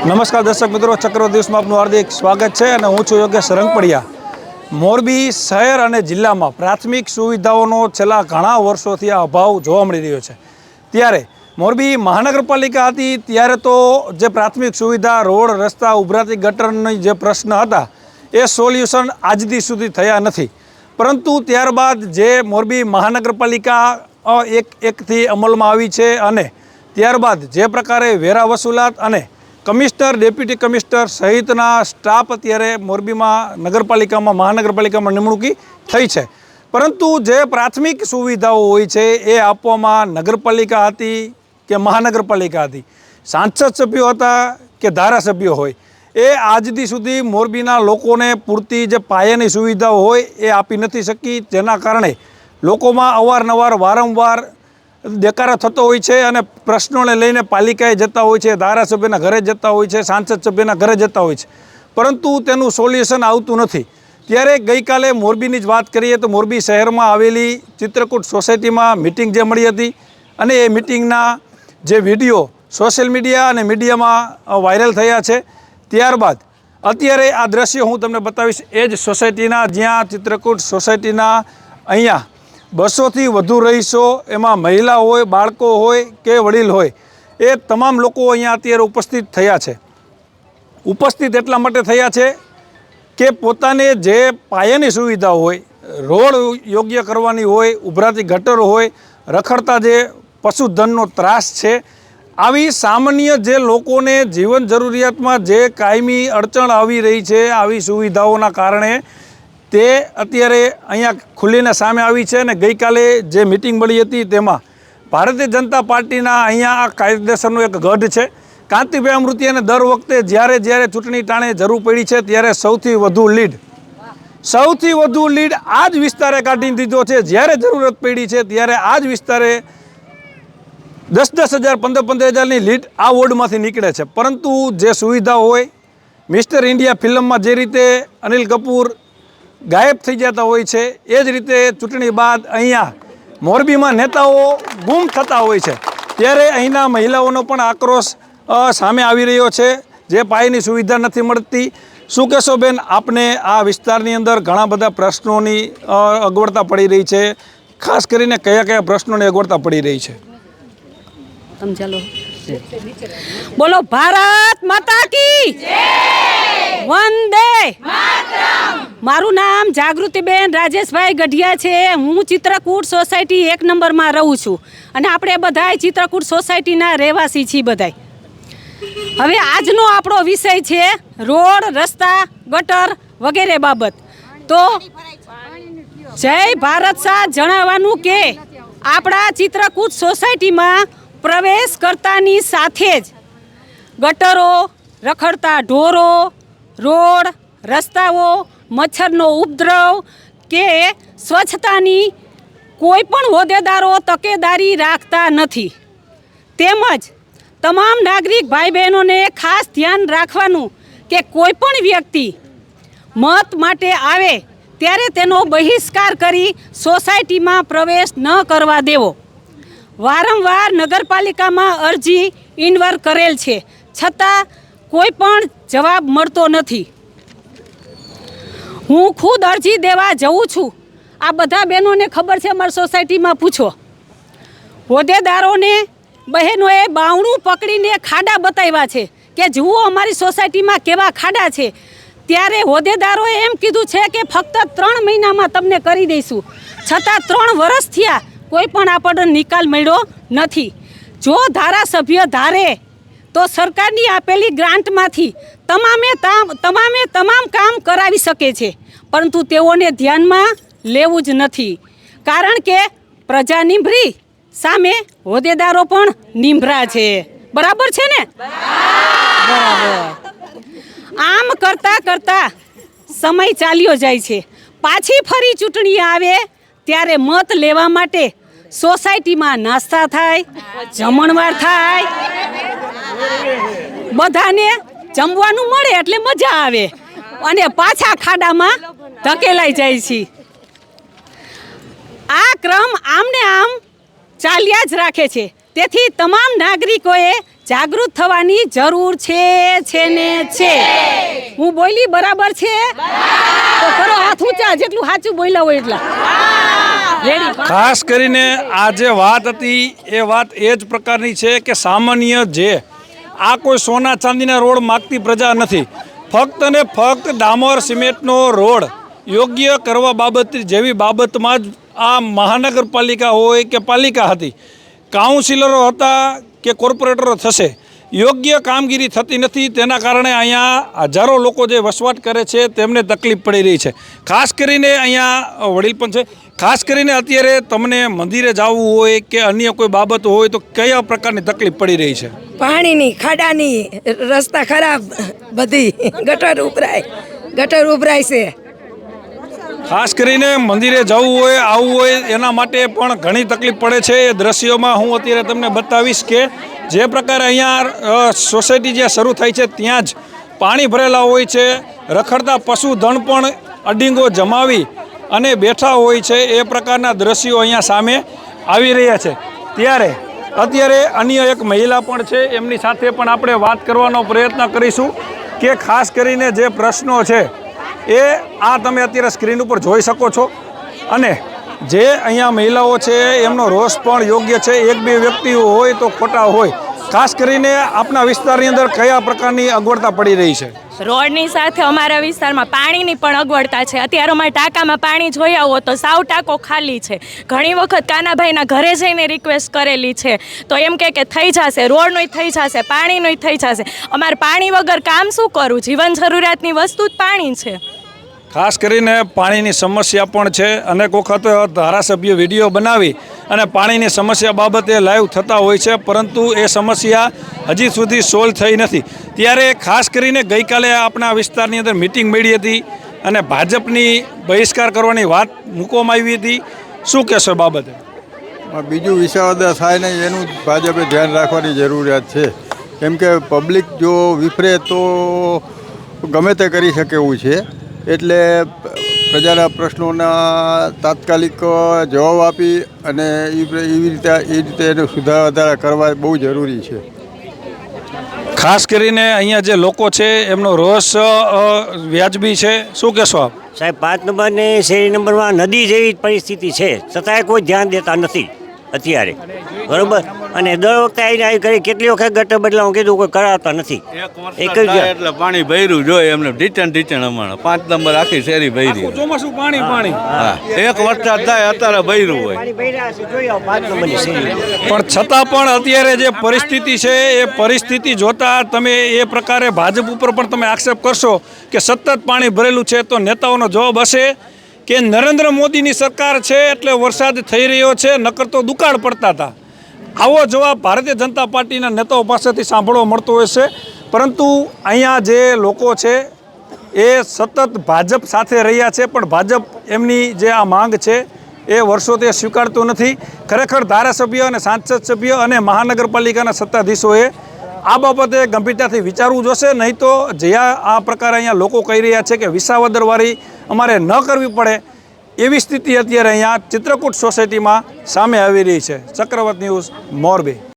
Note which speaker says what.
Speaker 1: નમસ્કાર દર્શક મિત્રો, ચક્રવર્તી ન્યૂઝમાં આપનું હાર્દિક સ્વાગત છે અને હું છું યોગેશ રંગપડિયા। મોરબી શહેર અને જિલ્લામાં પ્રાથમિક સુવિધાઓનો છેલ્લા ઘણા વર્ષોથી આ અભાવ જોવા મળી રહ્યો છે। ત્યારે મોરબી મહાનગરપાલિકા હતી ત્યારે તો જે પ્રાથમિક સુવિધા રોડ રસ્તા ઉભરાતી ગટરની જે પ્રશ્ન હતા એ સોલ્યુશન આજ દી સુધી થયા નથી, પરંતુ ત્યારબાદ જે મોરબી મહાનગરપાલિકા એકથી અમલમાં આવી છે અને ત્યારબાદ જે પ્રકારે વેરા વસૂલાત અને કમિશનર, ડેપ્યુટી કમિશનર સહિતના સ્ટાફ અત્યારે મોરબીમાં મહાનગરપાલિકામાં નિમણૂકી થઈ છે, પરંતુ જે પ્રાથમિક સુવિધાઓ હોય છે એ આપવામાં નગરપાલિકા હતી કે મહાનગરપાલિકા હતી, સાંસદ સભ્યો હતા કે ધારાસભ્યો હોય, એ આજ દી સુધી મોરબીના લોકોને પૂરતી જે પાયાની સુવિધાઓ હોય એ આપી નથી શકી, જેના કારણે લોકોમાં અવારનવાર વારંવાર દેકારો થતો હોય છે અને પ્રશ્નોને લઈને પાલિકાએ જતા હોય છે, ધારાસભ્યના ઘરે જતા હોય છે, સાંસદ સભ્યના ઘરે જતા હોય છે, પરંતુ તેનું સોલ્યુશન આવતું નથી। ત્યારે ગઈકાલે મોરબીની જ વાત કરીએ તો મોરબી શહેરમાં આવેલી ચિત્રકૂટ સોસાયટીમાં મિટિંગ જે મળી હતી અને એ મિટિંગના જે વિડીયો સોશિયલ મીડિયા અને મીડિયામાં વાયરલ થયા છે। ત્યારબાદ અત્યારે આ દ્રશ્યો હું તમને બતાવીશ, એ જ સોસાયટીના, જ્યાં ચિત્રકૂટ સોસાયટીના અહીંયા 200થી વધુ રહીશો, એમાં મહિલા હોય, બાળકો હોય કે વડીલ હોય, એ તમામ લોકો અહીંયા અત્યારે ઉપસ્થિત થયા છે। ઉપસ્થિત એટલા માટે થયા છે કે પોતાને જે પાયાની સુવિધા હોય, રોડ યોગ્ય કરવાની હોય, ઉભરાતી ગટરો હોય, રખડતા જે પશુધનનો ત્રાસ છે, આવી સામાન્ય જે લોકોને જીવન જરૂરિયાતમાં જે કાયમી અડચણ આવી રહી છે, આવી સુવિધાઓના કારણે તે અત્યારે અહીંયા ખુલીને સામે આવી છે। અને ગઈકાલે જે મિટિંગ મળી હતી તેમાં ભારતીય જનતા પાર્ટીના અહીંયા આ કાયદેસરનો એક ગઢ છે કાંતિભાઈ અમૃતિયાને દર વખતે જ્યારે ચૂંટણી ટાણે જરૂર પડી છે ત્યારે સૌથી વધુ લીડ આ જ વિસ્તારે કાઢી દીધો છે। જ્યારે જરૂરત પડી છે ત્યારે આ જ વિસ્તારે 10-10 હજાર, 15-15 હજારની લીડ આ વોર્ડમાંથી નીકળે છે, પરંતુ જે સુવિધા હોય, મિસ્ટર ઇન્ડિયા ફિલ્મમાં જે રીતે અનિલ કપૂર ગાયબ થઈ જતા હોય છે એ જ રીતે ચૂંટણી બાદ અહીંયા મોરબીમાં નેતાઓ ગુમ થતા હોય છે। ત્યારે અહીંના મહિલાઓનો પણ આક્રોશ સામે આવી રહ્યો છે, જે પાયાની સુવિધા નથી મળતી। શું કહેશો બેન, આપને આ વિસ્તારની અંદર ઘણા બધા પ્રશ્નોની અગવડતા પડી રહી છે, ખાસ કરીને કયા કયા પ્રશ્નોની અગવડતા પડી રહી છે?
Speaker 2: સમજાલો બોલો, ભારત માતા કી જય, વંદે માતરમ। મારું નામ જાગૃતિબેન રાજેશભાઈ ગઢિયા છે। હું ચિત્રકૂટ સોસાયટી 1 નંબરમાં રહું છું અને આપણે બધાય ચિત્રકૂટ સોસાયટીના રહેવાસી છીએ બધાય। હવે આજનો આપણો વિષય છે રોડ, રસ્તા, ગટર વગેરે બાબત। તો જય ભારત સાથ જણાવવાનું કે આપણા ચિત્રકૂટ સોસાયટીમાં પ્રવેશ કરતાની સાથે જ ગટરો, રખડતા ઢોરો, રોડ, રસ્તાઓ, મચ્છરનો ઉપદ્રવ કે સ્વચ્છતાની કોઈ પણ હોદ્દેદારો તકેદારી રાખતા નથી। તેમજ તમામ નાગરિક ભાઈ બહેનોને ખાસ ધ્યાન રાખવાનું કે કોઈ પણ વ્યક્તિ મત માટે આવે ત્યારે તેનો બહિષ્કાર કરી સોસાયટીમાં પ્રવેશ ન કરવા દેવો। વારંવાર નગરપાલિકામાં અરજી ઇન્વર કરેલ છે, છતાં કોઈ પણ જવાબ મળતો નથી। હું ખુદ અરજી દેવા જઉં છું, આ બધા બહેનોને ખબર છે, અમારી સોસાયટીમાં પૂછો। હોદ્દેદારોને બહેનોએ બાવણું પકડીને ખાડા બતાવ્યા છે કે જુઓ અમારી સોસાયટીમાં કેવા ખાડા છે, ત્યારે હોદ્દેદારોએ એમ કીધું છે કે ફક્ત 3 મહિનામાં તમને કરી દઈશું, છતાં 3 વર્ષ થયા, કોઈ પણ આપણને નિકાલ મળ્યો નથી। જો ધારાસભ્ય ધારે તો સરકારની આપેલી ગ્રાન્ટમાંથી તમામ કામ કરાવી શકે છે, પરંતુ તેઓને ધ્યાનમાં લેવું જ નથી, કારણ કે પ્રજા નિંભરી સામે હોદ્દેદારો પણ નિંભરા છે। બરાબર છે ને? બરાબર। આમ કરતા સમય ચાલ્યો જાય છે, પાછી ફરી ચૂંટણી આવે ત્યારે મત લેવા માટે સોસાયટીમાં નાસ્તા થાય, જમણવાર થાય, બધાને જમવાનું મળે એટલે મજા આવે અને પાછા ખાડામાં ધકેલાઈ જાય છે। આ ક્રમ આમને આમ ચાલ્યા જ રાખે છે। તેથી તમામ નાગરિકોએ જાગૃત થવાની જરૂર છે ને છે. હું બોલી બરાબર છે તો કરો હાથ ઊંચા, જેટલું સાચું બોલ્યા હોય એટલા. રેડી.
Speaker 1: ખાસ કરીને આ જે વાત હતી એ વાત એ જ પ્રકારની છે કે સામાન્ય જે આ કોઈ સોના ચાંદીના રોડ માગતી પ્રજા નથી. ફક્ત ને ફક્ત ડામર સિમેન્ટનો રોડ યોગ્ય કરવા બાબત જેવી બાબતમાં જ આ મહાનગરપાલિકા હોય કે પાલિકા હતી, કાઉન્સિલરો હતા કે કોર્પોરેટરો થશે, યોગ્ય કામગીરી થતી નથી. તેના કારણે અહીંયા હજારો લોકો જે વસવાટ કરે છે તેમને તકલીફ પડી રહી છે. ખાસ કરીને અહીંયા વડીલ પણ છે. ખાસ કરીને અત્યારે તમને મંદિરે જવું હોય કે અન્ય કોઈ બાબત હોય તો કયા પ્રકારની તકલીફ પડી રહી છે?
Speaker 3: પાણીની, ખાડાની, રસ્તા ખરાબ, બધી ગટર ઉભરાય છે.
Speaker 1: ખાસ કરીને મંદિરે જવું હોય આવવું હોય એના માટે પણ ઘણી તકલીફ પડે છે. એ દ્રશ્યોમાં હું અત્યારે તમને બતાવીશ કે જે પ્રકારે અહીંયા સોસાયટી જ્યાં શરૂ થાય છે ત્યાં જ પાણી ભરેલા હોય છે. રખડતા પશુધન પણ અડીંગો જમાવી અને બેઠા હોય છે. એ પ્રકારના દ્રશ્યો અહીંયા સામે આવી રહ્યા છે. ત્યારે અત્યારે અન્ય એક મહિલા પણ છે, એમની સાથે પણ આપણે વાત કરવાનો પ્રયત્ન કરીશું કે ખાસ કરીને જે પ્રશ્નો છે એ આ તમે અત્યારે સ્ક્રીન ઉપર જોઈ શકો છો. અને જે અહીંયા મહિલાઓ છે એમનો રોષ પણ યોગ્ય છે. એક બે વ્યક્તિઓ હોય તો ખોટા હોય. ખાસ કરીને આપના વિસ્તારની અંદર કયા પ્રકારની અગવડતા પડી રહી છે?
Speaker 4: રોડની સાથે અમારા વિસ્તારમાં પાણીની પણ અગવડતા છે. અત્યારે અમારા ટાંકામાં પાણી જોઈ આવો તો સાવ ટાંકો ખાલી છે. ઘણી વખત કાનાભાઈના ઘરે જઈને રિક્વેસ્ટ કરેલી છે તો એમ કે થઈ જશે, રોડનું થઈ જશે, પાણીનું થઈ જશે. અમારે પાણી વગર કામ શું કરવું? જીવન જરૂરિયાતની વસ્તુ જ પાણી છે.
Speaker 1: ખાસ કરીને પાણીની સમસ્યા પણ છે. અનેક વખત ધારાસભ્ય વિડીયો બનાવી અને પાણીની સમસ્યા બાબતે લાઈવ થતા હોય છે, પરંતુ એ સમસ્યા હજી સુધી સોલ્વ થઈ નથી. ત્યારે ખાસ કરીને ગઈકાલે આપણા વિસ્તારની અંદર મિટિંગ મળી હતી અને ભાજપની બહિષ્કાર કરવાની વાત મૂકવામાં આવી હતી. શું કહેશો બાબતે?
Speaker 5: બીજું વિસાવદર થાય નહીં એનું ભાજપે ધ્યાન રાખવાની જરૂરિયાત છે. કેમ કે પબ્લિક જો વિફરે તો ગમે તે કરી શકે એવું છે. એટલે પ્રજાના પ્રશ્નોના તાત્કાલિક જવાબ આપી અને એવી રીતે એનો સુધારા વધારા કરવા બહુ જરૂરી છે.
Speaker 1: ખાસ કરીને અહીંયા જે લોકો છે એમનો રોષ વ્યાજબી છે. શું કહેશો આપ?
Speaker 6: સાહેબ, 5 નંબરની શેરી નંબરમાં નદી જેવી પરિસ્થિતિ છે, છતાંય કોઈ ધ્યાન દેતા નથી અત્યારે. બરોબર. અને દર વખતે આવીને આવી કરી કેટલી વખત ગટર બદલાવું કીધું, કોઈ કરાવતા નથી.
Speaker 7: એક જ એટલે પાણી ભર્યું જોઈએ એમને ઢીચણ હમણાં 5 નંબર આખી શેરી ભરી.
Speaker 1: ચોમાસું પાણી
Speaker 7: હા, એક વરસાદ થાય અત્યારે ભર્યું હોય.
Speaker 6: પાણી ભર્યા છે, જોઈ આવો 5 નંબરની શેરી.
Speaker 1: પણ છતાં પણ અત્યારે જે પરિસ્થિતિ છે એ પરિસ્થિતિ જોતા તમે એ પ્રકારે ભાજપ ઉપર પણ તમે આક્ષેપ કરશો કે સતત પાણી ભરેલું છે, તો નેતાઓનો જવાબ હશે કે નરેન્દ્ર મોદીની સરકાર છે એટલે વરસાદ થઈ રહ્યો છે, નકર તો દુકાળ પડતા હતા. આવો જવાબ ભારતીય જનતા પાર્ટીના નેતાઓ પાસેથી સાંભળવા મળતો હોય છે. પરંતુ અહીંયા જે લોકો છે એ સતત ભાજપ સાથે રહ્યા છે, પણ ભાજપ એમની જે આ માંગ છે એ વર્ષોથી સ્વીકારતું નથી. ખરેખર ધારાસભ્ય અને સાંસદ સભ્ય અને મહાનગરપાલિકાના સત્તાધીશોએ આ બાબતે ગંભીરતાથી વિચારવું જોશે. નહીં તો જ્યાં આ પ્રકારે અહીંયા લોકો કહી રહ્યા છે કે વિસાવદરવાળી અમારે ન કરવી પડે, એવી સ્થિતિ અત્યારે અહીંયા ચિત્રકૂટ સોસાયટીમાં સામે આવી રહી છે. ચક્રવર્તી ન્યૂઝ, મોરબી.